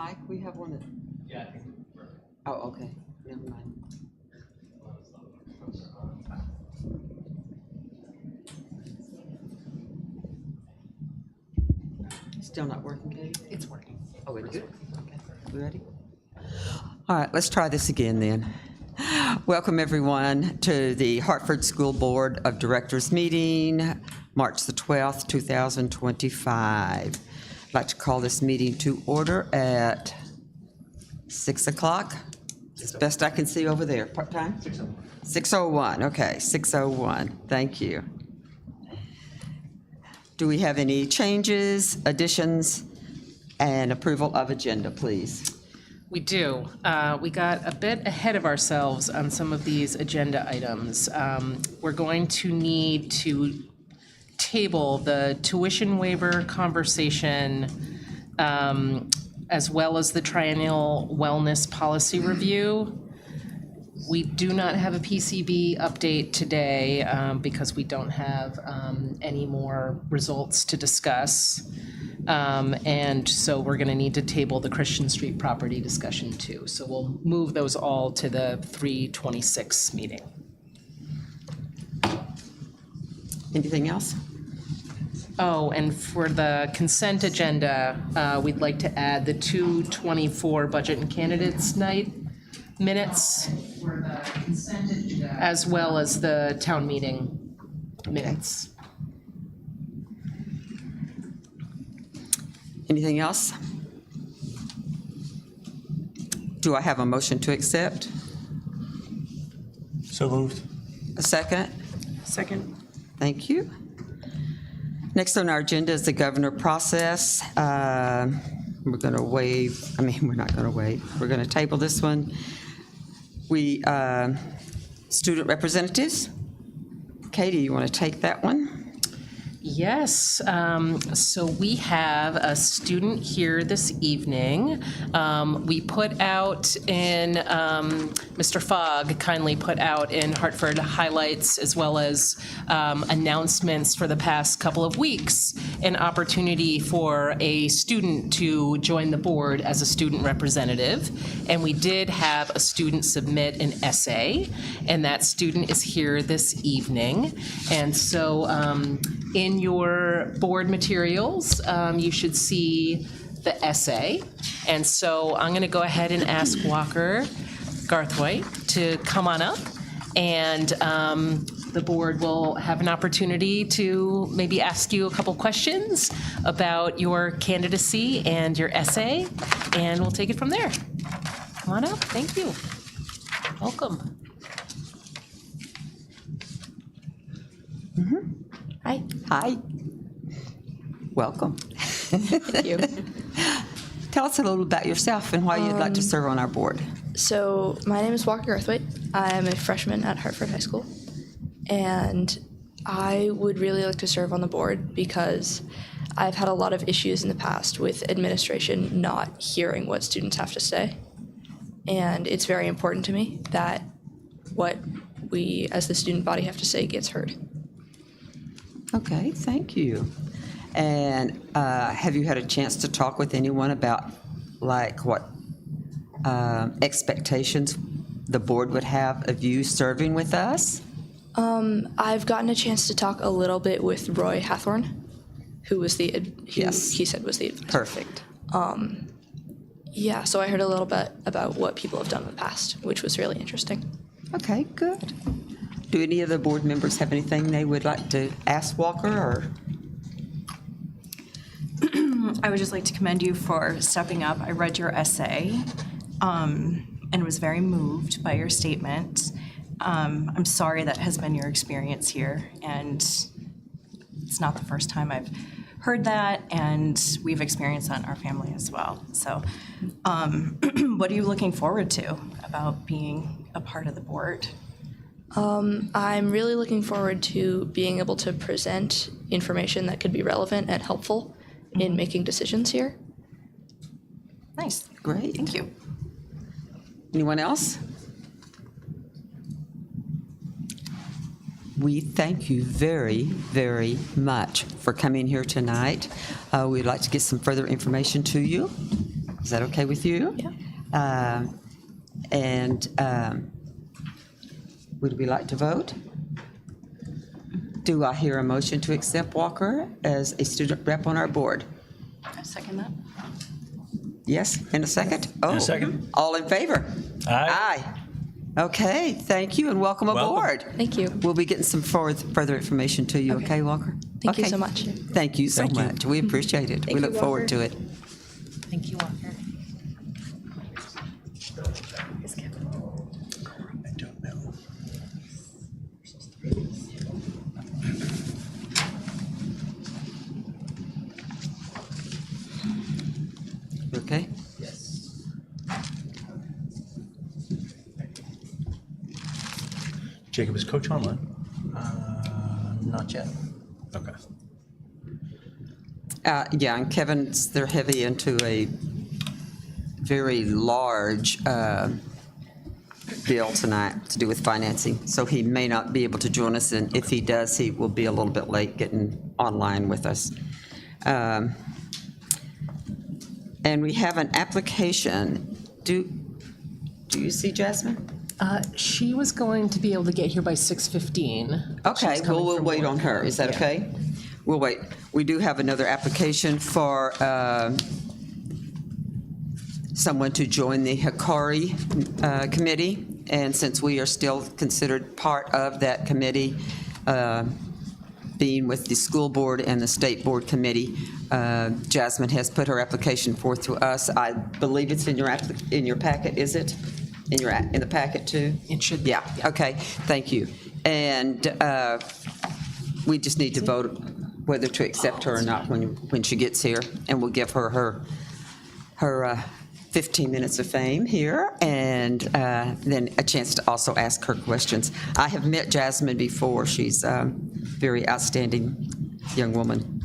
mic? We have one that... Yeah, I think we're... Oh, okay. Never mind. Still not working, Katie? It's working. Oh, it is? Okay. We ready? All right, let's try this again then. Welcome, everyone, to the Hartford School Board of Directors meeting, March the 12th, 2025. I'd like to call this meeting to order at 6 o'clock. As best I can see over there. Part time? 6:01. 6:01, okay, 6:01. Thank you. Do we have any changes, additions, and approval of agenda, please? We do. We got a bit ahead of ourselves on some of these agenda items. We're going to need to table the tuition waiver conversation, as well as the triennial wellness policy review. We do not have a PCB update today because we don't have any more results to discuss. And so we're going to need to table the Christian Street property discussion too. So we'll move those all to the 3/26 meeting. Anything else? Oh, and for the consent agenda, we'd like to add the 2/24 budget and candidates night minutes, for the consent agenda, as well as the town meeting minutes. Anything else? Do I have a motion to accept? So moved. A second? Second. Thank you. Next on our agenda is the governor process. We're going to waive, we're not going to waive. We're going to table this one. Student representatives. Katie, you want to take that one? Yes, so we have a student here this evening. We put out in, Mr. Fogg kindly put out in Hartford highlights as well as announcements for the past couple of weeks, an opportunity for a student to join the board as a student representative. And we did have a student submit an essay, and that student is here this evening. And so in your board materials, you should see the essay. And so I'm going to go ahead and ask Walker Garthwaite to come on up, and the board will have an opportunity to maybe ask you a couple questions about your candidacy and your essay, and we'll take it from there. Come on up. Thank you. Welcome. Mm-hmm. Hi. Hi. Welcome. Thank you. Tell us a little about yourself and why you'd like to serve on our board. So my name is Walker Garthwaite. I'm a freshman at Hartford High School, and I would really like to serve on the board because I've had a lot of issues in the past with administration not hearing what students have to say, and it's very important to me that what we as the student body have to say gets heard. Okay, thank you. And have you had a chance to talk with anyone about like what expectations the board would have of you serving with us? I've gotten a chance to talk a little bit with Roy Hathorn, who was the Yes. he said was the advisor. Perfect. Yeah, so I heard a little bit about what people have done in the past, which was really interesting. Okay, good. Do any of the board members have anything they would like to ask Walker or? I would just like to commend you for stepping up. I read your essay and was very moved by your statement. I'm sorry that has been your experience here, and it's not the first time I've heard that, and we've experienced that in our family as well. So what are you looking forward to about being a part of the board? I'm really looking forward to being able to present information that could be relevant and helpful in making decisions here. Nice. Great. Thank you. Anyone else? We thank you very, very much for coming here tonight. We'd like to get some further information to you. Is that okay with you? Yeah. Would we like to vote? Do I hear a motion to accept Walker as a student rep on our board? I second that. Yes, in a second? In a second. All in favor? Aye. Okay, thank you and welcome aboard. Thank you. We'll be getting some further information to you, okay, Walker? Thank you Okay. so much. Thank you so Thank you. much. We appreciate it. We you, look forward Walker. to it. Thank you, Walker. I don't know. Okay? Jacob, is Coach online? Not yet. Okay. Yeah, and Kevin's, they're heavy into a very large bill tonight to do with financing, so he may not be able to join us, and if he does, he will be a little bit late getting online with us. And we have an application. Do you see Jasmine? She was going to be able to get here by 6:15. Okay, well, we'll wait on her. Is that Yeah. okay? We'll wait. We do have another application for someone to join the Hikari Committee, and since we are still considered part of that committee, being with the school board and the state board committee, Jasmine has put her application forth to us. I believe it's in your packet, is it? In the packet too? It should be. Yeah, okay, thank you. And we just need to vote whether to accept her or not when she gets here, and we'll give her 15 minutes of fame here, and then a chance to also ask her questions. I have met Jasmine before. She's a very outstanding young woman.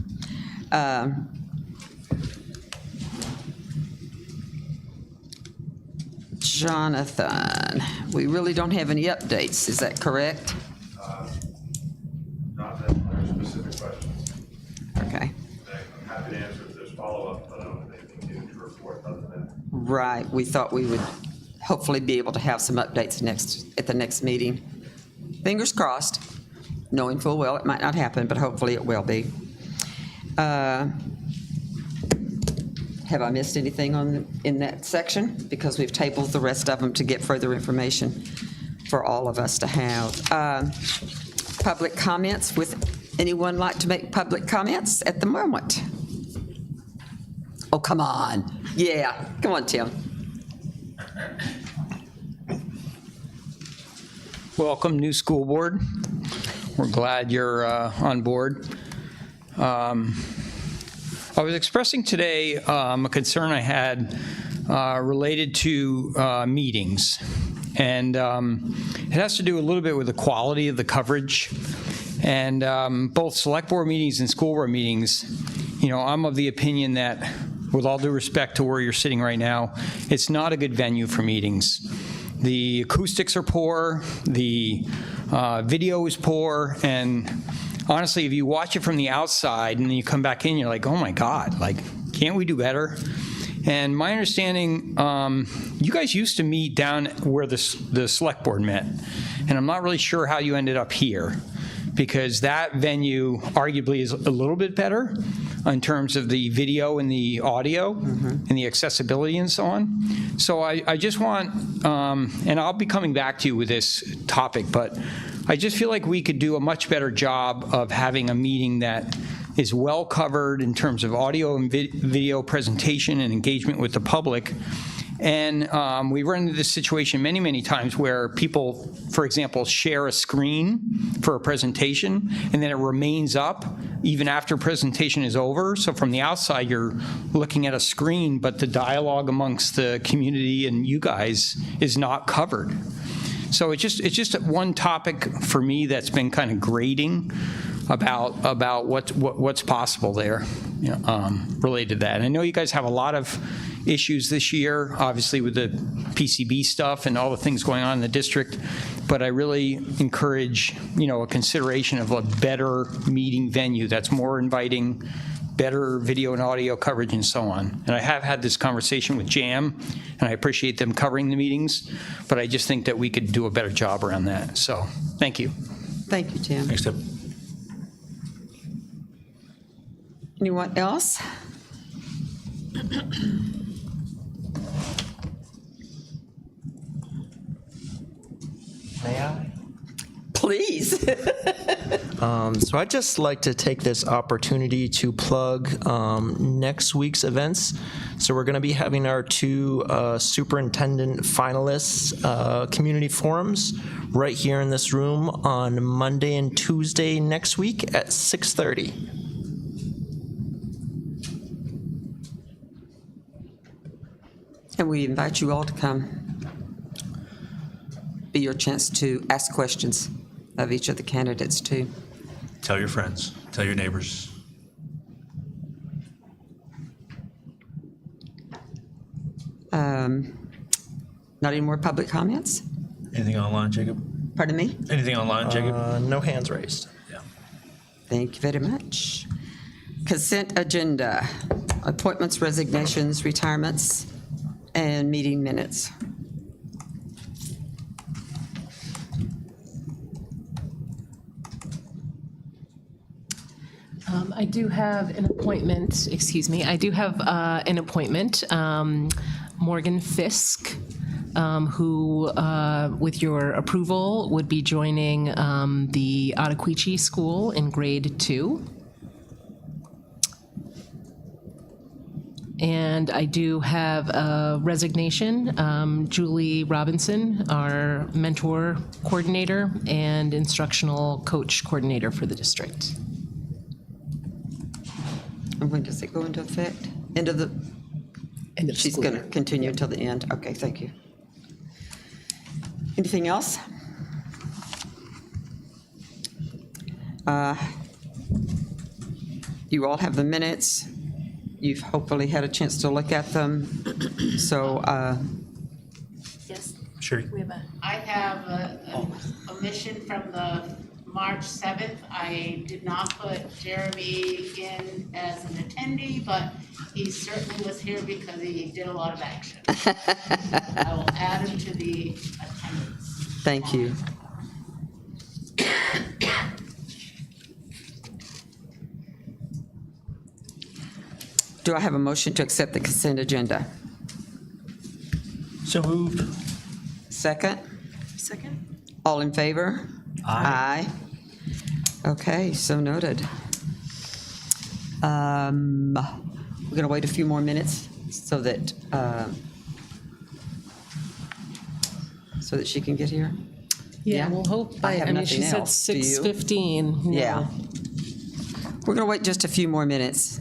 Jonathan, we really don't have any updates, is that correct? Not that there's specific questions. Okay. I'm happy to answer if there's follow-up, but I don't have anything new to report other than that. Right, we thought we would hopefully be able to have some updates at the next meeting. Fingers crossed, knowing full well it might not happen, but hopefully it will be. Have I missed anything in that section? Because we've tabled the rest of them to get further information for all of us to have. Public comments, with anyone like to make public comments at the moment? Oh, come on. Yeah, come on, Tim. Welcome, new school board. We're glad you're on board. I was expressing today a concern I had related to meetings. And it has to do a little bit with the quality of the coverage. And both select board meetings and school board meetings, I'm of the opinion that, with all due respect to where you're sitting right now, it's not a good venue for meetings. The acoustics are poor, the video is poor, and honestly, if you watch it from the outside and then you come back in, you're like, oh my God, can't we do better? And my understanding, you guys used to meet down where the select board met, and I'm not really sure how you ended up here, because that venue arguably is a little bit better in terms of the video and the audio and the accessibility and so on. So I just want, and I'll be coming back to you with this topic, but I just feel like we could do a much better job of having a meeting that is well covered in terms of audio and video presentation and engagement with the public. And we run into this situation many, many times where people, for example, share a screen for a presentation, and then it remains up even after presentation is over. So from the outside, you're looking at a screen, but the dialogue amongst the community and you guys is not covered. So it's just one topic for me that's been kind of grating about what's possible there, related to that. And I know you guys have a lot of issues this year, obviously with the PCB stuff and all the things going on in the district, but I really encourage, a consideration of a better meeting venue that's more inviting, better video and audio coverage and so on. And I have had this conversation with JAM, and I appreciate them covering the meetings, but I just think that we could do a better job around that. So, thank you. Thank you, Tim. Thanks, Tim. Anyone else? May I? Please. So I'd just like to take this opportunity to plug next week's events. So we're going to be having our two superintendent finalists community forums right here in this room on Monday and Tuesday next week at 6:30. And we invite you all to come. Be your chance to ask questions of each of the candidates, too. Tell your friends, tell your neighbors. Not any more public comments? Anything online, Jacob? Pardon me? Anything online, Jacob? No hands raised. Yeah. Thank you very much. Consent agenda, appointments, resignations, retirements, and meeting minutes. I do have an appointment, excuse me, I do have an appointment, Morgan Fisk, who, with your approval, would be joining the Ottaquiche School in grade 2. And I do have a resignation, Julie Robinson, our mentor coordinator and instructional coach coordinator for the district. And when does it go into effect? End of the, End of she's school going to year. continue until the end. Okay, thank you. Anything else? You all have the minutes. You've hopefully had a chance to look at them. So, Yes, Sure. we have a, I have a omission from the March 7th. I did not put Jeremy in as an attendee, but he certainly was here because he did a lot of action. I will add him to the attendance. thank you. Do I have a motion to accept the consent agenda? So moved. Second? Second? All in favor? Aye. Okay, so noted. We're going to wait a few more minutes so that she can get here. Yeah, Yeah. we'll hope I by, have I mean, she nothing said else. Do you? 6:15. Yeah. We're going to wait just a few more minutes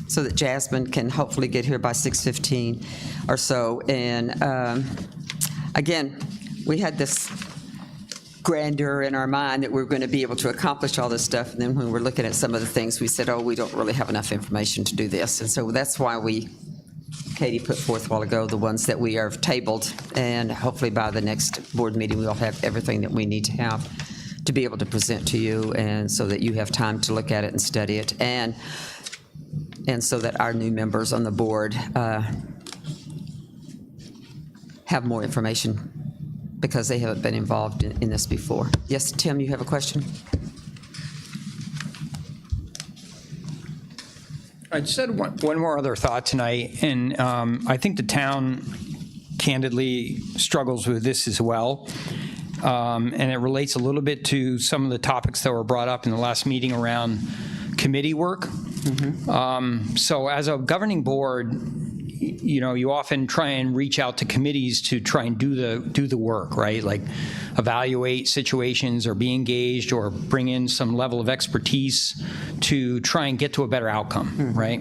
so that Jasmine can hopefully get here by 6:15 or so. And again, we had this grandeur in our mind that we were going to be able to accomplish all this stuff. And then when we're looking at some of the things, we said, oh, we don't really have enough information to do this. And so that's why Katie put forth a while ago the ones that we are tabled. And hopefully by the next board meeting, we'll have everything that we need to have to be able to present to you, and so that you have time to look at it and study it, and so that our new members on the board have more information because they haven't been involved in this before. Yes, Tim, you have a question? I just had one more other thought tonight, and I think the town candidly struggles with this as well. And it relates a little bit to some of the topics that were brought up in the last meeting around committee work. So as a governing board, you know, you often try and reach out to committees to try and do the work, right? Like evaluate situations or be engaged or bring in some level of expertise to try and get to a better outcome, right?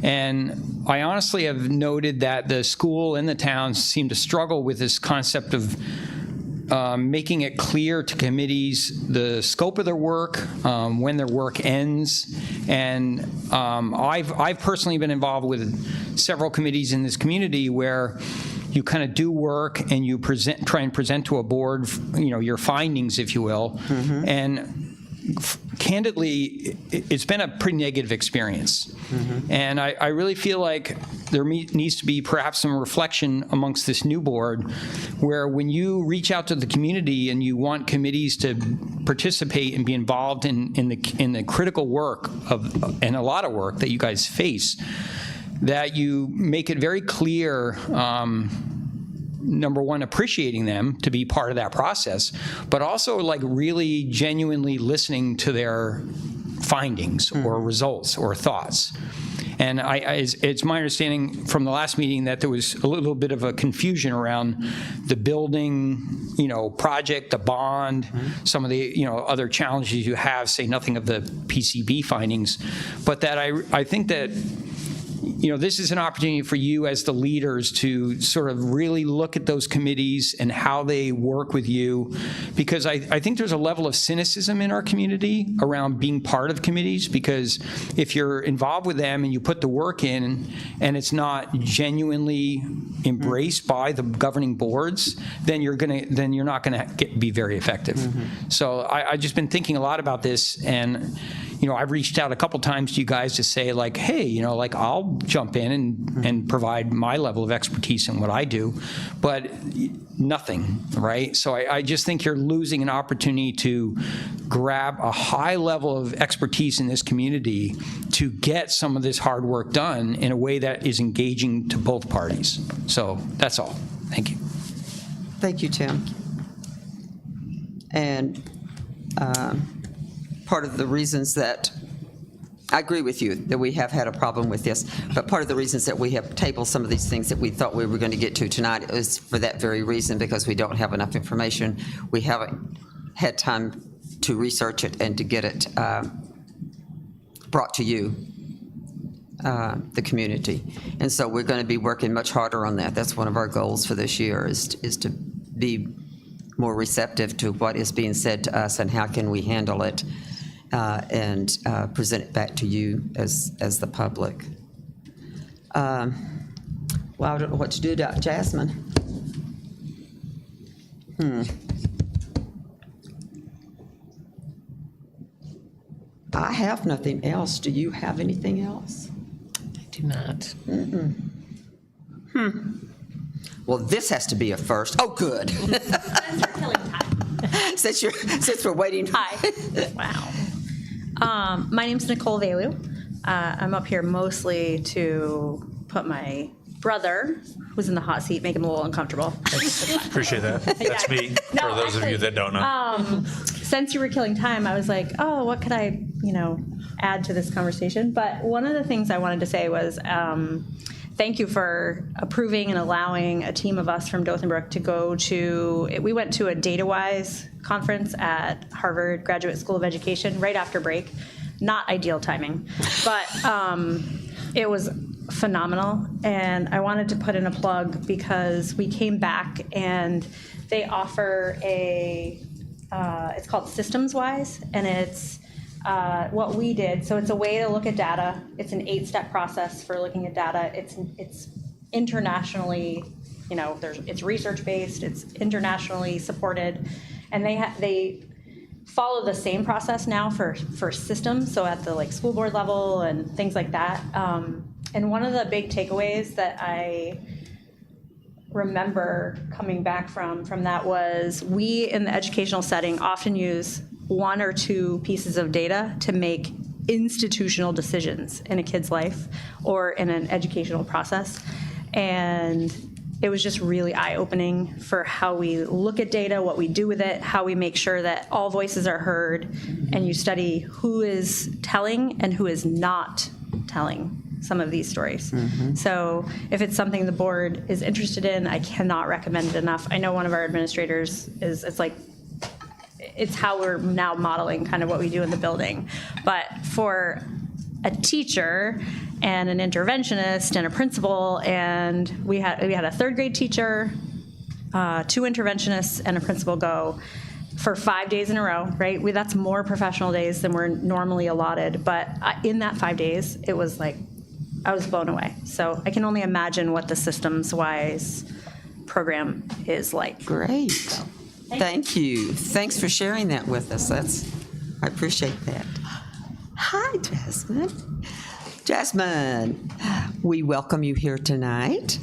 And I honestly have noted that the school and the town seem to struggle with this concept of making it clear to committees the scope of their work, when their work ends. And I've personally been involved with several committees in this community where you kind of do work and you try and present to a board, you know, your findings, if you will. And candidly, it's been a pretty negative experience. And I really feel like there needs to be perhaps some reflection amongst this new board where when you reach out to the community and you want committees to participate and be involved in the critical work and a lot of work that you guys face, that you make it very clear, number one, appreciating them to be part of that process, but also like really genuinely listening to their findings or results or thoughts. And it's my understanding from the last meeting that there was a little bit of a confusion around the building, project, the bond, some of the, other challenges you have, say nothing of the PCB findings, but that I think that this is an opportunity for you as the leaders to sort of really look at those committees and how they work with you, because I think there's a level of cynicism in our community around being part of committees, because if you're involved with them and you put the work in and it's not genuinely embraced by the governing boards, then you're not going to be very effective. So I've just been thinking a lot about this, and I've reached out a couple times to you guys to say like, hey, I'll jump in and provide my level of expertise in what I do, but nothing, right? So I just think you're losing an opportunity to grab a high level of expertise in this community to get some of this hard work done in a way that is engaging to both parties. So that's all. Thank you. Thank you, Tim. And part of the reasons that I agree with you that we have had a problem with this, but part of the reasons that we have tabled some of these things that we thought we were going to get to tonight is for that very reason, because we don't have enough information. We haven't had time to research it and to get it brought to you, the community. And so we're going to be working much harder on that. That's one of our goals for this year is to be more receptive to what is being said to us and how can we handle it and present it back to you as the public. Well, I don't know what to do about Jasmine. I have nothing else. Do you have anything else? I do not. Well, this has to be a first. Oh, good. Thanks for killing time. Since we're waiting. Hi. Wow. My name's Nicole Velu. I'm up here mostly to put my brother, who's in the hot seat, make him a little uncomfortable. Appreciate that. That's me, for No, those of you that don't know. Since you were killing time, I was like, oh, what could I, add to this conversation? But one of the things I wanted to say was, thank you for approving and allowing a team of us from Dothan to go we went to a DataWise conference at Harvard Graduate School of Education right after break. Not ideal timing, but it was phenomenal. And I wanted to put in a plug because we came back and they offer it's called SystemsWise, and it's what we did. So it's a way to look at data. It's an 8-step process for looking at data. It's internationally, it's research-based, it's internationally supported, and they follow the same process now for systems, so at the school board level and things like that. And one of the big takeaways that I remember coming back from that was we in the educational setting often use 1 or 2 pieces of data to make institutional decisions in a kid's life or in an educational process. And it was just really eye-opening for how we look at data, what we do with it, how we make sure that all voices are heard, and you study who is telling and who is not telling some of these stories. So if it's something the board is interested in, I cannot recommend it enough. I know one of our administrators it's how we're now modeling kind of what we do in the building. But for a teacher and an interventionist and a principal, and we had a 3rd grade teacher, 2 interventionists, and a principal go for 5 days in a row, right? That's more professional days than we're normally allotted. But in that 5 days, it was I was blown away. So I can only imagine what the SystemsWise program is like. Great. Thank you. Thanks for sharing that with us. That's I appreciate that. Hi, Jasmine. Jasmine, we welcome you here tonight.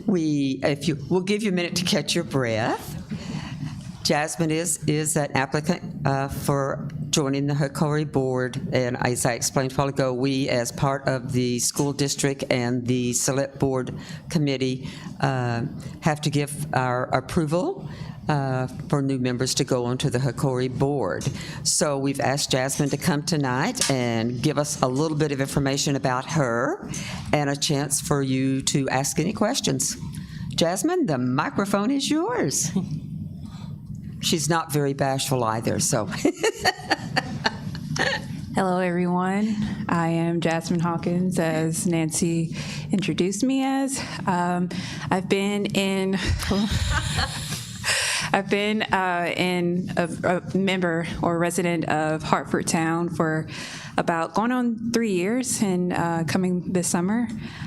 We'll give you a minute to catch your breath. Jasmine is an applicant for joining the Hickory Board, and as I explained a while ago, we, as part of the school district and the Select Board Committee, have to give our approval for new members to go onto the Hickory Board. So we've asked Jasmine to come tonight and give us a little bit of information about her and a chance for you to ask any questions. Jasmine, the microphone is yours. She's not very bashful either, so. Hello, everyone. I am Jasmine Hawkins, as Nancy introduced me as. I've been a member or resident of Hartford Town for about going on 3 years, and coming this summer.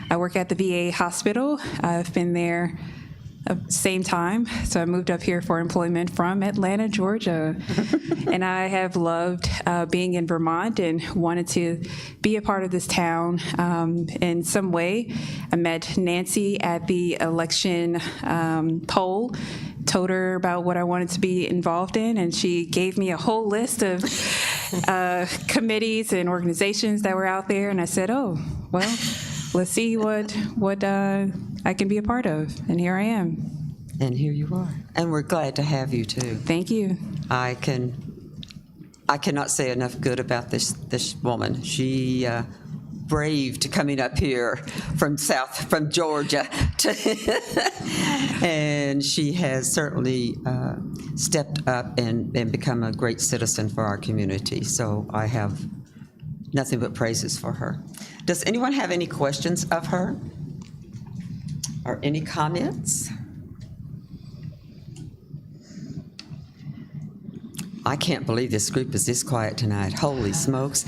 I work at the VA hospital. I've been there same time, so I moved up here for employment from Atlanta, Georgia. And I have loved being in Vermont and wanted to be a part of this town in some way. I met Nancy at the election poll, told her about what I wanted to be involved in, and she gave me a whole list of committees and organizations that were out there, and I said, oh, well, let's see what I can be a part of, and here I am. And here you are. And we're glad to have you, too. Thank you. I cannot say enough good about this woman. She braved coming up here from Georgia, and she has certainly stepped up and become a great citizen for our community. So I have nothing but praises for her. Does anyone have any questions of her? Or any comments? I can't believe this group is this quiet tonight. Holy smokes.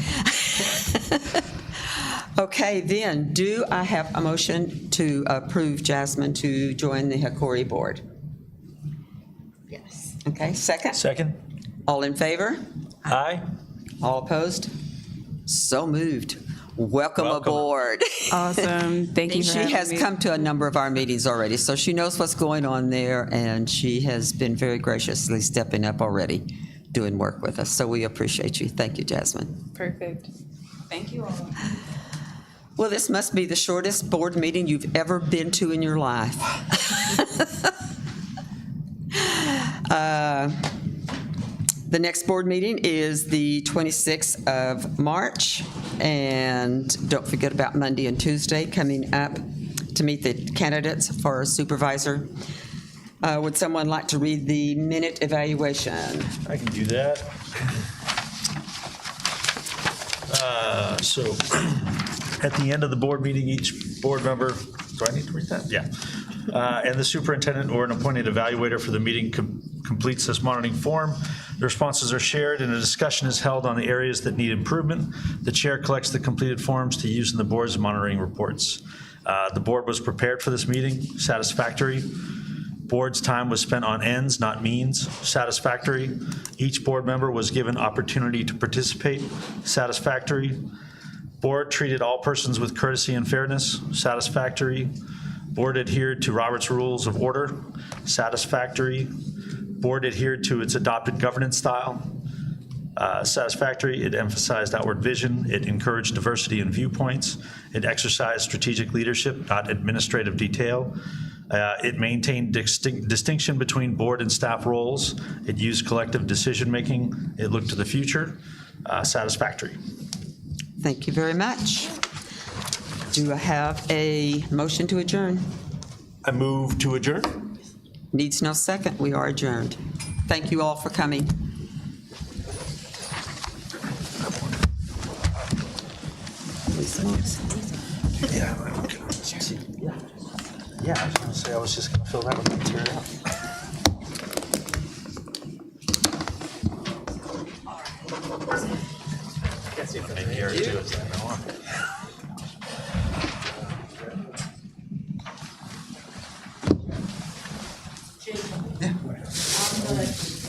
Okay, then, do I have a motion to approve Jasmine to join the Hickory Board? Yes. Okay, second? Second? All in favor? Aye. All opposed? So moved. Welcome Welcome. aboard. Awesome. Thank you for She having has me. come to a number of our meetings already, so she knows what's going on there, and she has been very graciously stepping up already, doing work with us. So we appreciate you. Thank you, Jasmine. Perfect. Thank you all. Well, this must be the shortest board meeting you've ever been to in your life. The next board meeting is the 26th of March, and don't forget about Monday and Tuesday coming up to meet the candidates for supervisor. Would someone like to read the minute evaluation? I can do that. So at the end of the board meeting, each board member, do I need to read that? Yeah. And the superintendent or an appointed evaluator for the meeting completes this monitoring form. The responses are shared and a discussion is held on the areas that need improvement. The chair collects the completed forms to use in the board's monitoring reports. The board was prepared for this meeting, satisfactory. Board's time was spent on ends, not means, satisfactory. Each board member was given opportunity to participate, satisfactory. Board treated all persons with courtesy and fairness, satisfactory. Board adhered to Robert's Rules of Order, satisfactory. Board adhered to its adopted governance style, satisfactory. It emphasized outward vision. It encouraged diversity in viewpoints. It exercised strategic leadership, not administrative detail. It maintained distinction between board and staff roles. It used collective decision-making. It looked to the future. Satisfactory. Thank you very much. Do I have a motion to adjourn? I move to adjourn. Needs no second. We are adjourned. Thank you all for coming. Holy smokes. Yeah, I was going to say, I was just going to fill that with material.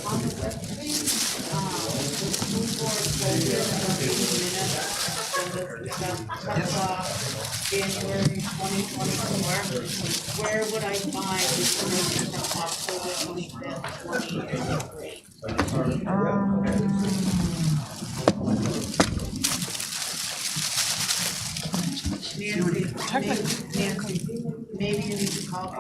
On the web page, the school board cuts off January 2024. Where would I find information from October 25th, 2023? Nancy, maybe you need to call